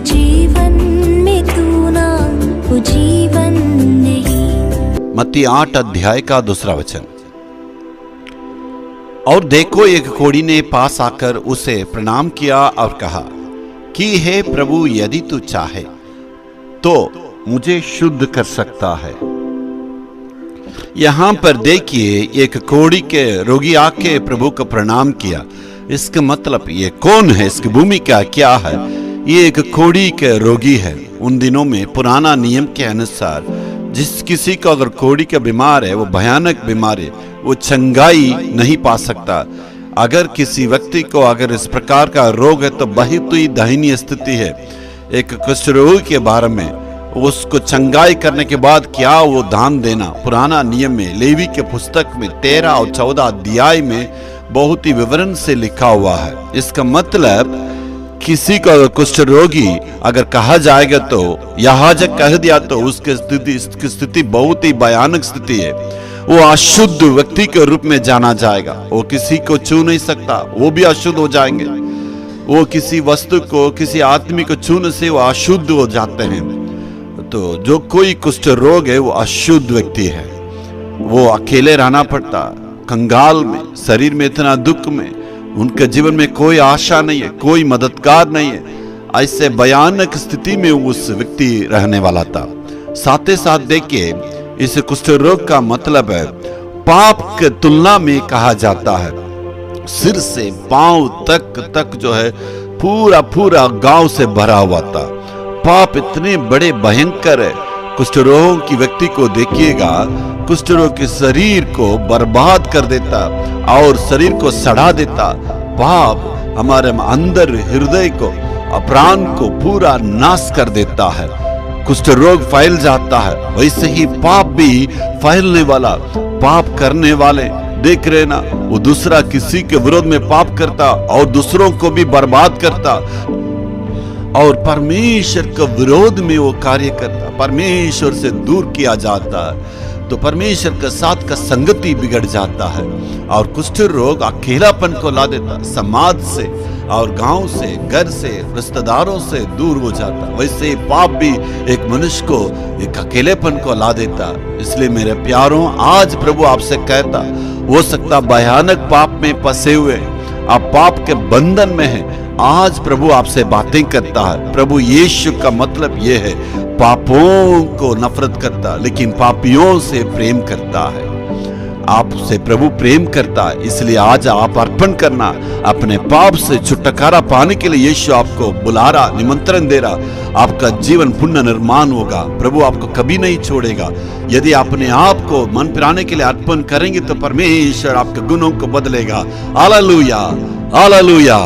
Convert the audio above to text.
जीवन में तू ना वो जीवन नहीं। मत्ती 8 अध्याय का 2 वचन। और देखो, एक कोढ़ी ने पास आकर उसे प्रणाम किया और कहा कि हे प्रभु, यदि तू चाहे तो मुझे शुद्ध कर सकता है। यहां पर देखिए, एक कोढ़ी के रोगी आके प्रभु को प्रणाम किया। इसका मतलब ये कौन है, इसकी भूमिका क्या है? ये एक कोढ़ी के रोगी है। उन दिनों में पुराना नियम के अनुसार जिस किसी को अगर कोढ़ी का बीमार है, वो भयानक बीमार है, वो चंगाई नहीं पा सकता। अगर किसी व्यक्ति को अगर इस प्रकार का रोग है तो बहुत ही दयनीय स्थिति है। एक कुष्ठ रोगी के बारे में उसको चंगाई करने के बाद क्या वो दान देना, पुराना नियम में लेवी के पुस्तक में 13 और 14 अध्याय में बहुत ही विवरण से लिखा हुआ है। इसका मतलब किसी को अगर कुष्ठ रोगी अगर कहा जाएगा तो याजक कह दिया तो उसकी स्थिति बहुत ही भयानक स्थिति है। वो अशुद्ध व्यक्ति के रूप में जाना जाएगा। वो किसी को छू नहीं सकता, वो भी अशुद्ध हो जाएंगे। वो किसी वस्तु को, किसी आदमी को छूने से वो अशुद्ध हो जाते हैं। तो जो कोई कुष्ठ रोग है वो अशुद्ध व्यक्ति है। वो अकेले रहना पड़ता, कंगाल में, शरीर में इतना दुख में, उनके जीवन में कोई आशा नहीं है, कोई मददगार नहीं है। ऐसे भयानक स्थिति में उस व्यक्ति रहने वाला था। साथ ही साथ देखिए, इस कुष्ठ रोग का मतलब है पाप के तुलना में कहा जाता है। सिर से पांव तक जो है पूरा गांव से भरा हुआ था। पाप इतने बड़े भयंकर है। कुष्ठ रोग की व्यक्ति को देखिएगा, कुष्ठ रोग के शरीर को बर्बाद कर देता और शरीर को सड़ा देता। पाप हमारे अंदर हृदय को, प्राण को पूरा नाश कर देता है। कुष्ठ रोग फैल जाता है, वैसे ही पाप भी फैलने वाला। पाप करने वाले देख रहे ना, वो दूसरा किसी के विरोध में पाप करता और दूसरों को भी बर्बाद करता और परमेश्वर के विरोध में वो कार्य करता, परमेश्वर से दूर किया जाता है। तो परमेश्वर के साथ का संगति बिगड़ जाता है और कुष्ठ रोग अकेलापन को ला देता, समाज से और गांव से, घर से, रिश्तेदारों से दूर हो जाता। वैसे पाप भी एक मनुष्य को एक अकेलेपन को ला देता। इसलिए मेरे प्यारों, आज प्रभु आपसे कहता, हो सकता भयानक पाप में फंसे हुए आप पाप के बंधन में हैं, आज प्रभु आपसे बातें करता है। प्रभु यीशु का मतलब यह है, पापों को नफरत करता लेकिन पापियों से प्रेम करता है। आपसे प्रभु प्रेम करता है, इसलिए आज आप अर्पण करना। अपने पाप से छुटकारा पाने के लिए यीशु आपको बुला रहा, निमंत्रण दे रहा। आपका जीवन पुण्य निर्माण होगा। प्रभु आपको कभी नहीं छोड़ेगा। यदि अपने आप को मन फिराने के लिए अर्पण करेंगे तो परमेश्वर आपके गुणों को बदलेगा। Hallelujah, hallelujah.